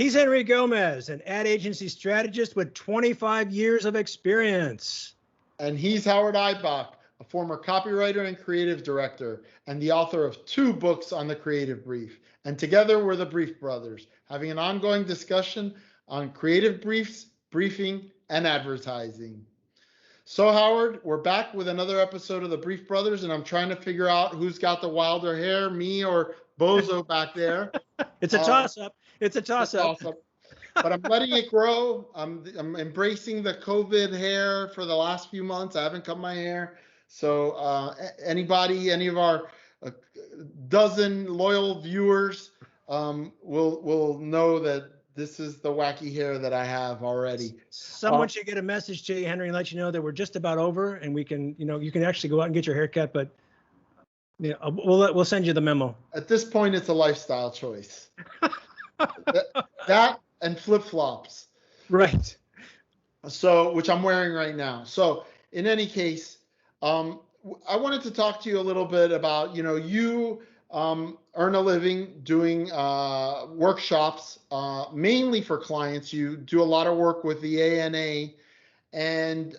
He's Henry Gomez, an ad agency strategist with 25 years of experience. And he's Howard Eibach, a former copywriter and creative director, and the author of 2 books on the creative brief. And together we're the Brief Brothers, having an ongoing discussion on creative briefs, briefing, and advertising. So Howard, we're back with another episode of the Brief Brothers, and I'm trying to figure out who's got the wilder hair, me or Bozo back there. It's a toss-up. It's a toss-up. But I'm letting it grow. I'm embracing the COVID hair for the last few months. I haven't cut my hair. So any of our dozen loyal viewers will know that this is the wacky hair that I have already. Someone should get a message to you, Henry, and let you know that we're just about over, and we can, you can actually go out and get your hair cut. But we'll send you the memo. At this point, it's a lifestyle choice. that and flip-flops. Right. So, which I'm wearing right now. So in any case, I wanted to talk to you a little bit about, you earn a living doing workshops, mainly for clients. You do a lot of work with the ANA, and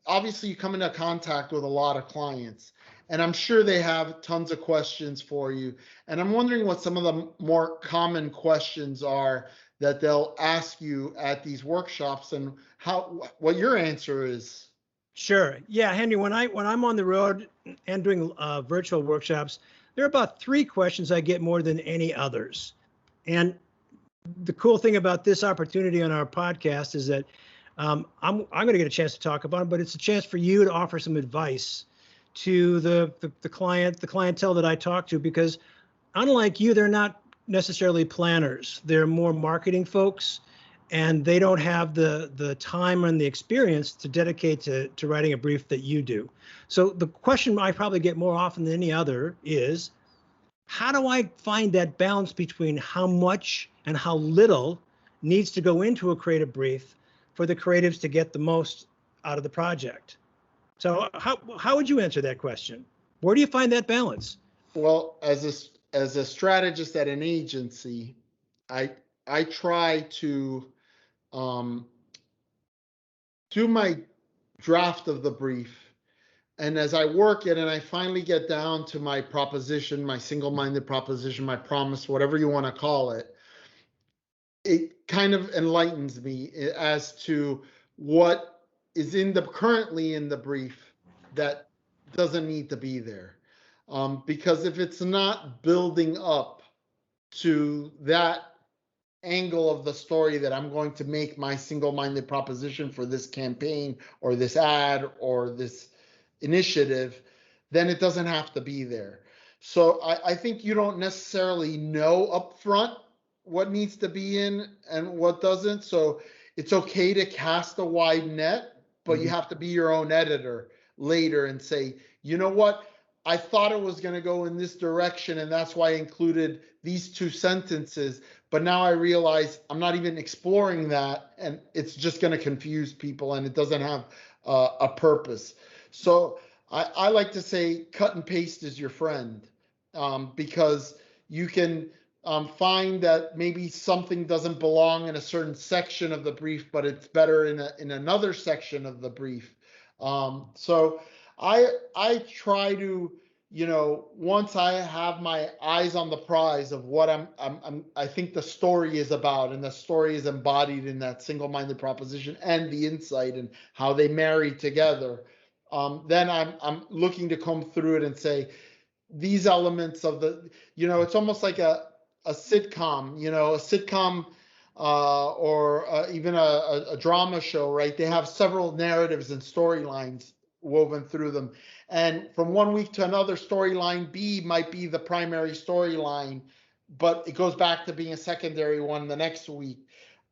obviously you come into contact with a lot of clients. And I'm sure they have tons of questions for you. And I'm wondering what some of the more common questions are that they'll ask you at these workshops, and what your answer is. Sure. Yeah, Henry, when I'm on the road and doing virtual workshops, there are about 3 questions I get more than any others. And the cool thing about this opportunity on our podcast is that I'm going to get a chance to talk about it, but it's a chance for you to offer some advice to the clientele that I talk to, because unlike you, they're not necessarily planners. They're more marketing folks, and they don't have the time and the experience to dedicate to writing a brief that you do. So the question I probably get more often than any other is, how do I find that balance between how much and how little needs to go into a creative brief for the creatives to get the most out of the project? So how would you answer that question? Where do you find that balance? Well, as a strategist at an agency, I try to do my draft of the brief, and as I work it and I finally get down to my proposition, my single-minded proposition, my promise, whatever you want to call it, it kind of enlightens me as to what is currently in the brief that doesn't need to be there. Because if it's not building up to that angle of the story that I'm going to make my single-minded proposition for this campaign or this ad or this initiative, then it doesn't have to be there. So I think you don't necessarily know upfront what needs to be in and what doesn't. So it's okay to cast a wide net, but you have to be your own editor later and say, you know what? I thought it was going to go in this direction, and that's why I included these 2 sentences. But now I realize I'm not even exploring that, and it's just going to confuse people, and it doesn't have a purpose. So I like to say cut and paste is your friend, because you can find that maybe something doesn't belong in a certain section of the brief, but it's better in another section of the brief. So I try to, once I have my eyes on the prize of what I think the story is about, and the story is embodied in that single-minded proposition and the insight and how they marry together, then I'm looking to comb through it and say, these elements of it's almost like a sitcom, or even a drama show, right? They have several narratives and storylines woven through them. And from one week to another, storyline B might be the primary storyline, but it goes back to being a secondary one the next week.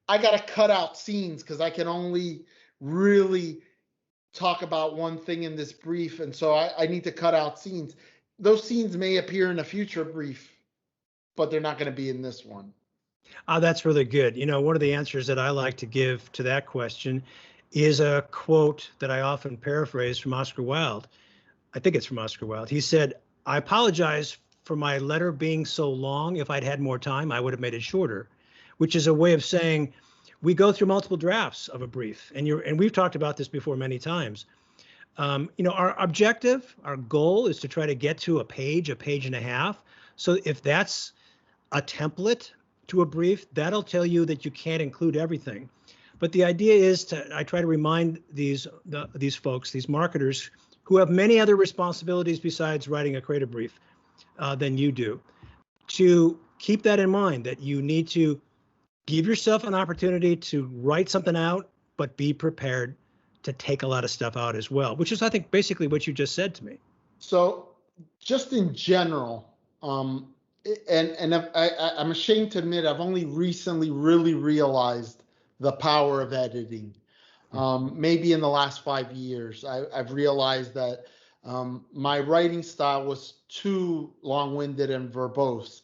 I got to cut out scenes because I can only really talk about one thing in this brief. And so I need to cut out scenes. Those scenes may appear in a future brief, but they're not going to be in this one. That's really good. One of the answers that I like to give to that question is a quote that I often paraphrase from Oscar Wilde. I think it's from Oscar Wilde. He said, "I apologize for my letter being so long. If I'd had more time, I would have made it shorter." which is a way of saying we go through multiple drafts of a brief, and we've talked about this before many times. Our objective, our goal is to try to get to a page and a half. So if that's a template to a brief, that'll tell you that you can't include everything. But the idea is I try to remind these folks, these marketers who have many other responsibilities besides writing a creative brief than you do, to keep that in mind, that you need to give yourself an opportunity to write something out, but be prepared to take a lot of stuff out as well, which is, I think, basically what you just said to me. So just in general, I'm ashamed to admit I've only recently really realized the power of editing. Maybe in the last 5 years, I've realized that my writing style was too long-winded and verbose,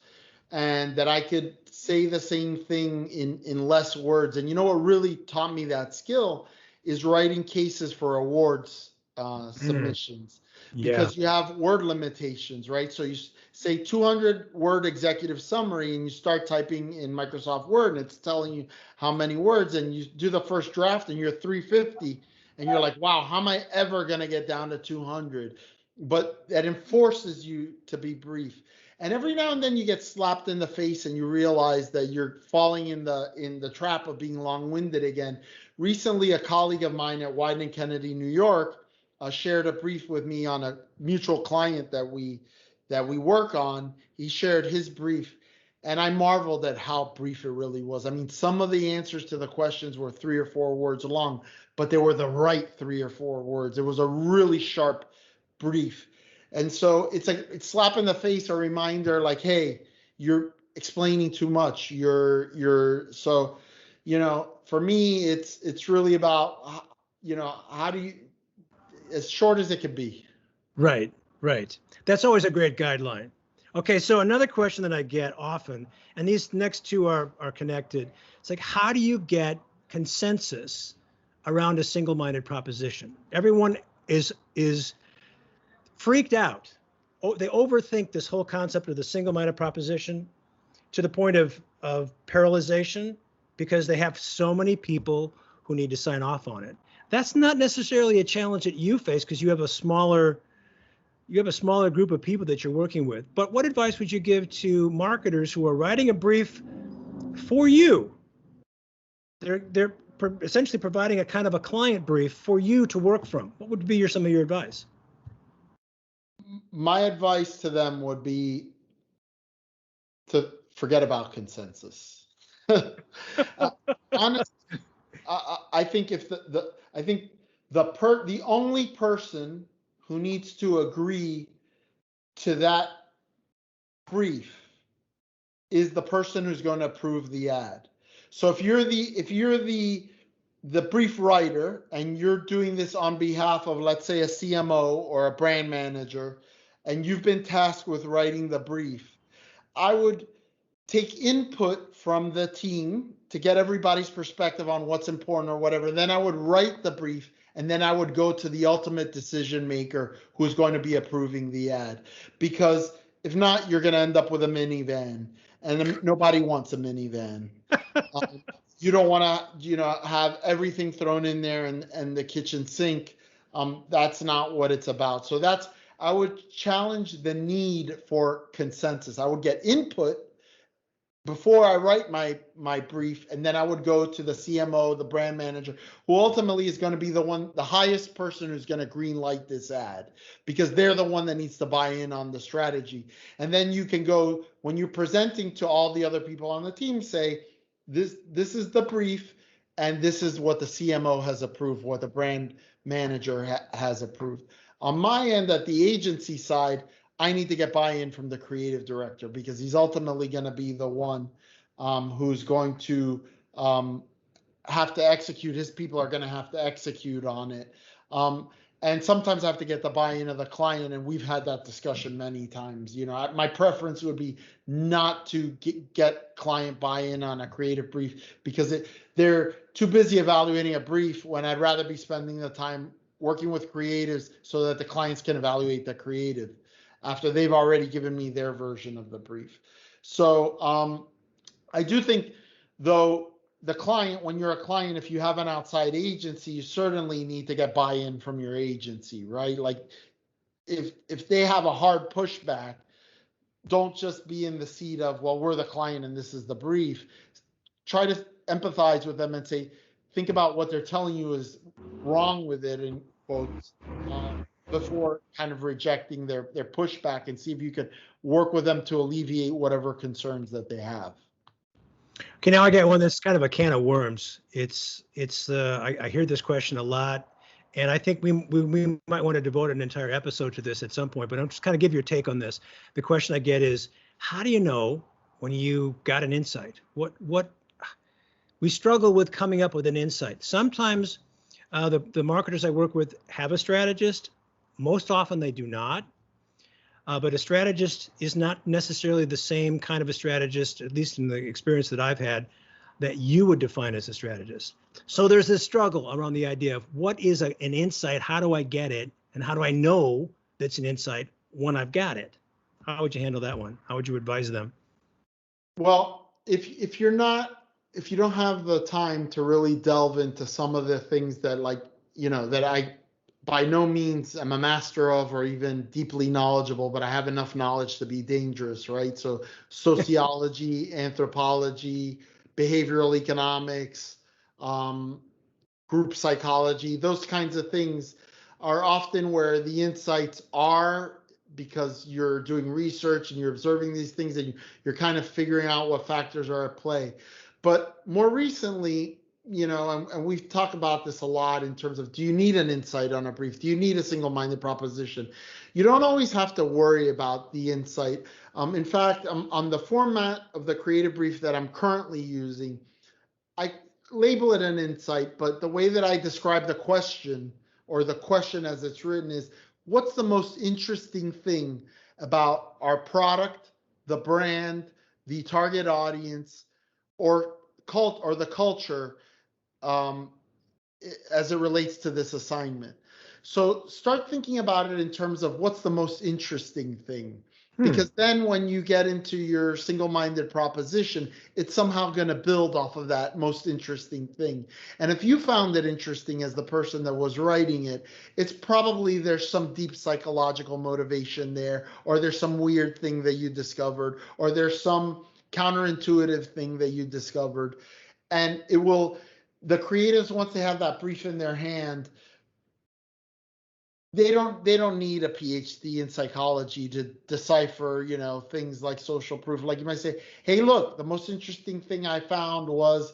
and that I could say the same thing in less words. And you know what really taught me that skill is writing cases for awards submissions, because you have word limitations, right? So you say 200 word executive summary and you start typing in Microsoft Word and it's telling you how many words, and you do the first draft and you're 350 and you're like, wow, how am I ever going to get down to 200? But that enforces you to be brief. And every now and then you get slapped in the face and you realize that you're falling in the trap of being long-winded again. Recently, a colleague of mine at Wilde and Kennedy, New York, shared a brief with me on a mutual client that we work on. He shared his brief, and I marveled at how brief it really was. I mean, some of the answers to the questions were 3 or 4 words long, but they were the right 3 or 4 words. It was a really sharp brief. And so it's like it's slap in the face, a reminder like, hey, you're explaining too much. So, for me, it's really about, how do you, as short as it can be. Right. That's always a great guideline. Okay, so another question that I get often, and these next two are connected. It's like, how do you get consensus around a single-minded proposition? Everyone is freaked out. They overthink this whole concept of the single-minded proposition to the point of paralyzation, because they have so many people who need to sign off on it. That's not necessarily a challenge that you face because you have a smaller group of people that you're working with. But what advice would you give to marketers who are writing a brief for you? They're essentially providing a kind of a client brief for you to work from. What would be some of your advice? My advice to them would be to forget about consensus. Honestly, I think the only person who needs to agree to that brief is the person who's going to approve the ad. So if you're the brief writer and you're doing this on behalf of, let's say, a CMO or a brand manager, and you've been tasked with writing the brief, I would take input from the team to get everybody's perspective on what's important or whatever. Then I would write the brief, and then I would go to the ultimate decision maker who's going to be approving the ad. Because if not, you're going to end up with a minivan, and nobody wants a minivan. You don't want to, have everything thrown in there and the kitchen sink. That's not what it's about. So I would challenge the need for consensus. I would get input before I write my brief, and then I would go to the CMO, the brand manager, who ultimately is going to be the highest person who's going to green light this ad, because they're the one that needs to buy in on the strategy. And then you can go, when you're presenting to all the other people on the team, say, this is the brief, and this is what the CMO has approved, what the brand manager has approved. On my end, at the agency side, I need to get buy-in from the creative director, because he's ultimately going to be the one who's going to have to execute. His people are going to have to execute on it. And sometimes I have to get the buy-in of the client, and we've had that discussion many times. My preference would be not to get client buy-in on a creative brief, because they're too busy evaluating a brief, when I'd rather be spending the time working with creatives so that the clients can evaluate the creative after they've already given me their version of the brief. So I do think Though the client, when you're a client, if you have an outside agency, you certainly need to get buy-in from your agency, right? Like if they have a hard pushback, don't just be in the seat of, well, we're the client and this is the brief. Try to empathize with them and say, think about what they're telling you is wrong with it, in quotes, before kind of rejecting their pushback, and see if you can work with them to alleviate whatever concerns that they have. Okay, now I got one that's kind of a can of worms. I hear this question a lot, and I think we might want to devote an entire episode to this at some point, but I'm just kind of give your take on this. The question I get is, how do you know when you got an insight? What we struggle with coming up with an insight. Sometimes the marketers I work with have a strategist. Most often they do not. But a strategist is not necessarily the same kind of a strategist, at least in the experience that I've had, that you would define as a strategist. So there's this struggle around the idea of what is an insight, how do I get it, and how do I know that's an insight when I've got it? How would you handle that one? How would you advise them? Well, if you don't have the time to really delve into some of the things that, like, that I by no means am a master of or even deeply knowledgeable, but I have enough knowledge to be dangerous, right? So sociology, anthropology, behavioral economics, group psychology, those kinds of things are often where the insights are, because you're doing research and you're observing these things and you're kind of figuring out what factors are at play. But more recently, and we've talked about this a lot in terms of, do you need an insight on a brief? Do you need a single-minded proposition? You don't always have to worry about the insight. In fact, on the format of the creative brief that I'm currently using, I label it an insight, but the way that I describe the question, or the question as it's written, is, what's the most interesting thing about our product, the brand, the target audience, or the culture, as it relates to this assignment? So start thinking about it in terms of what's the most interesting thing, because then when you get into your single-minded proposition, it's somehow going to build off of that most interesting thing. And if you found it interesting as the person that was writing it, it's probably there's some deep psychological motivation there, or there's some weird thing that you discovered, or there's some counterintuitive thing that you discovered. And the creatives, once they have that brief in their hand, they don't need a PhD in psychology to decipher, things like social proof. Like, you might say, hey, look, the most interesting thing I found was,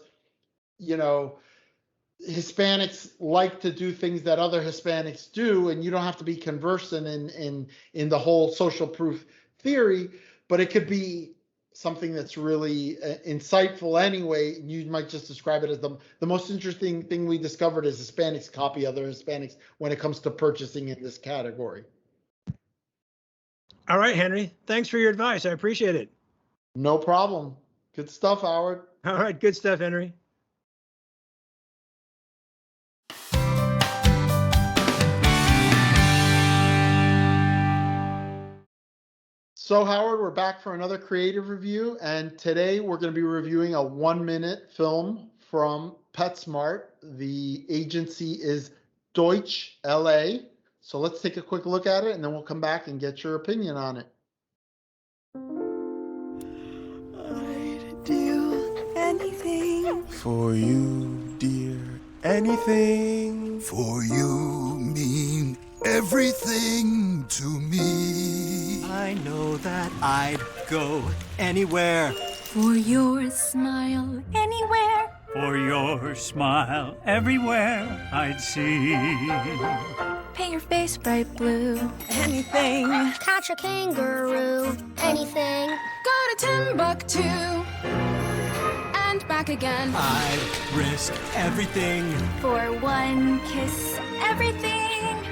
Hispanics like to do things that other Hispanics do, and you don't have to be conversant in the whole social proof theory, but it could be something that's really insightful anyway. You might just describe it as the most interesting thing we discovered is Hispanics copy other Hispanics when it comes to purchasing in this category. All right, Henry, thanks for your advice. I appreciate it. No problem. Good stuff, Howard. All right, good stuff, Henry. So, Howard, we're back for another creative review, and today we're going to be reviewing a 1-minute film from PetSmart. The agency is Deutsch LA. So let's take a quick look at it, and then we'll come back and get your opinion on it. I'd do anything for you, dear. Anything for you mean everything to me. I know that I'd go anywhere for your smile, anywhere. For your smile, everywhere I'd see. Paint your face bright blue. Anything. Catch a kangaroo. Anything. Go to Timbuktu and back again. I'd risk everything for one kiss. Everything.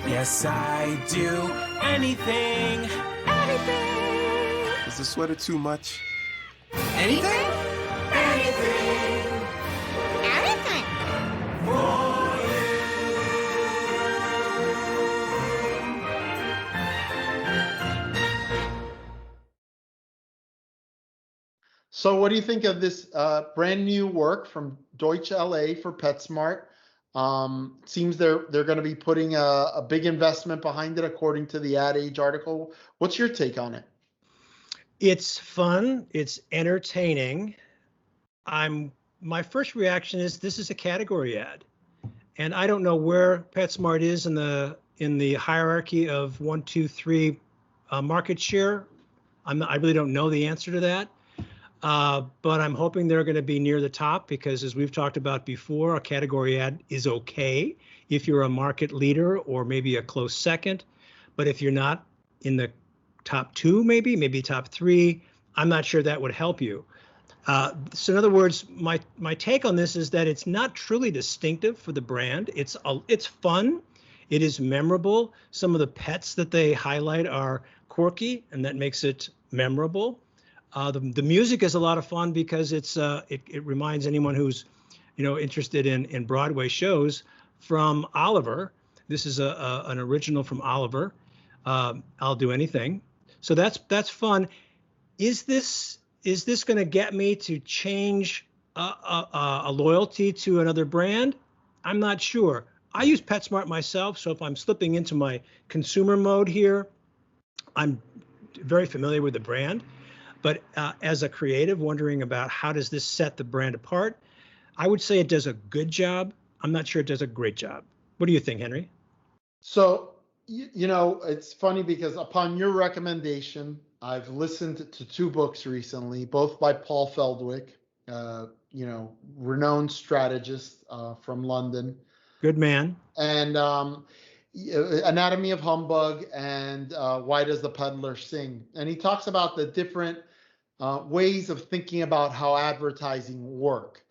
Yes, I do anything. Anything. Is the sweater too much? Anything? Anything. Anything. For So what do you think of this brand new work from Deutsch LA for PetSmart? Seems they're going to be putting a big investment behind it, according to the Ad Age article. What's your take on it? It's fun. It's entertaining. My first reaction is this is a category ad, and I don't know where PetSmart is in the hierarchy of 1, 2, 3 market share. I really don't know the answer to that. But I'm hoping they're going to be near the top because, as we've talked about before, a category ad is okay if you're a market leader or maybe a close second. But if you're not in the top 2, maybe top 3, I'm not sure that would help you. So in other words, my take on this is that it's not truly distinctive for the brand. It's fun. It is memorable. Some of the pets that they highlight are quirky, and that makes it memorable. The music is a lot of fun because it reminds anyone who's interested in Broadway shows from Oliver. This is an original from Oliver. I'll Do Anything. So that's fun. Is this going to get me to change a loyalty to another brand? I'm not sure. I use PetSmart myself, so if I'm slipping into my consumer mode here, I'm very familiar with the brand. But as a creative, wondering about how does this set the brand apart, I would say it does a good job. I'm not sure it does a great job. What do you think, Henry? So, it's funny because upon your recommendation, I've listened to 2 books recently, both by Paul Feldwick, renowned strategist from London. Good man. And Anatomy of Humbug and Why Does the Puddler Sing? And he talks about the different ways of thinking about how advertising work.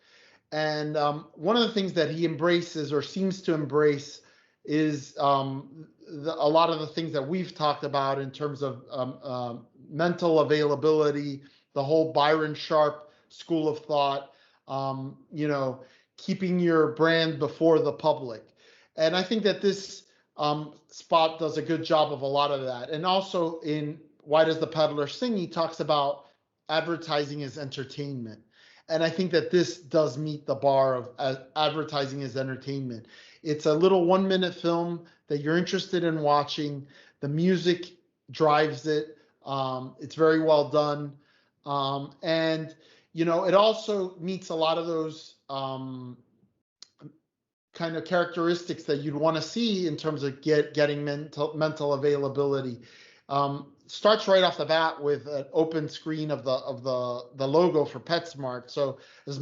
And one of the things that he embraces or seems to embrace is a lot of the things that we've talked about in terms of mental availability, the whole Byron Sharp school of thought, keeping your brand before the public. And I think that this spot does a good job of a lot of that. And also in Why Does the Puddler Sing, he talks about advertising as entertainment. And I think that this does meet the bar of advertising as entertainment. It's a little 1-minute film that you're interested in watching. The music drives it. It's very well done. And, it also meets a lot of those kind of characteristics that you'd want to see in terms of getting mental availability. Starts right off the bat with an open screen of the logo for PetSmart. So as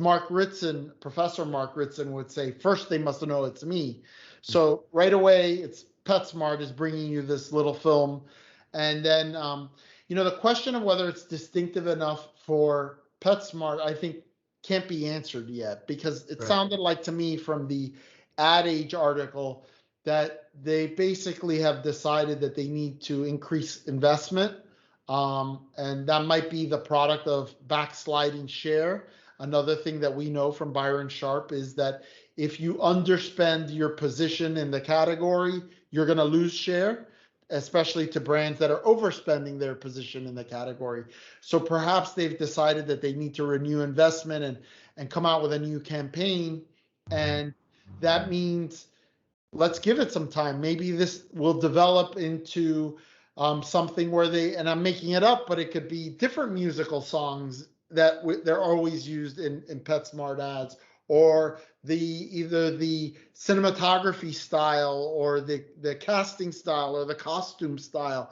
Professor Mark Ritson would say, first they must know it's me. So right away, it's PetSmart is bringing you this little film. And then, the question of whether it's distinctive enough for PetSmart, I think can't be answered yet, because it sounded like to me from the Ad Age article that they basically have decided that they need to increase investment. And that might be the product of backsliding share. Another thing that we know from Byron Sharp is that if you underspend your position in the category, you're going to lose share, especially to brands that are overspending their position in the category. So perhaps they've decided that they need to renew investment and come out with a new campaign. And that means let's give it some time. Maybe this will develop into something where and I'm making it up, but it could be different musical songs that they're always used in PetSmart ads, or either the cinematography style or the casting style or the costume style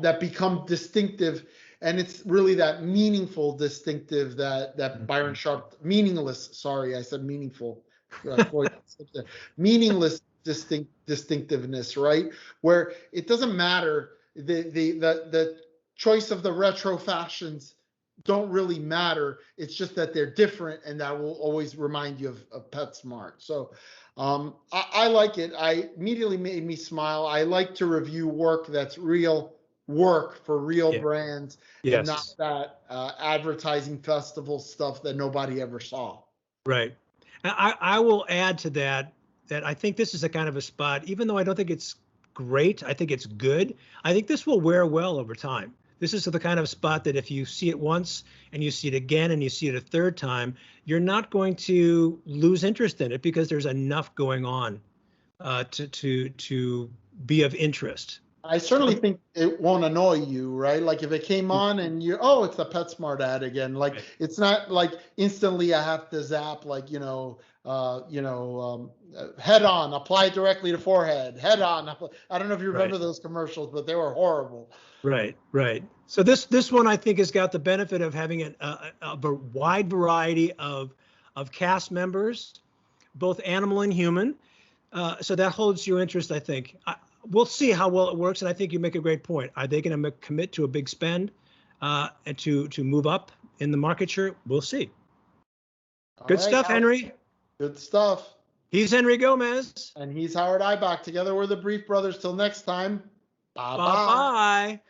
that become distinctive. And it's really that meaningful distinctive that Byron Sharp, I said meaningful. Meaningless distinctiveness, right? Where it doesn't matter, the choice of the retro fashions don't really matter. It's just that they're different, and that will always remind you of PetSmart. So I like it. I immediately made me smile. I like to review work that's real work for real brands, and not that advertising festival stuff that nobody ever saw. Right. I will add to that I think this is a kind of a spot, even though I don't think it's great, I think it's good. I think this will wear well over time. This is the kind of spot that if you see it once and you see it again and you see it a third time, you're not going to lose interest in it because there's enough going on to be of interest. I certainly think it won't annoy you, right? Like if it came on and oh, it's a PetSmart ad again. Like right. It's not like instantly I have to zap, like, head on, apply directly to forehead, head on. I don't know if you remember those commercials, but they were horrible. Right. So this one I think has got the benefit of having a wide variety of cast members, both animal and human. So that holds your interest, I think. We'll see how well it works, and I think you make a great point. Are they going to commit to a big spend and to move up in the market share? We'll see. Good stuff, Henry. Good stuff. He's Henry Gomez. And he's Howard Eibach. Together we're the Brief Brothers. Till next time. Bye-bye. Bye-bye.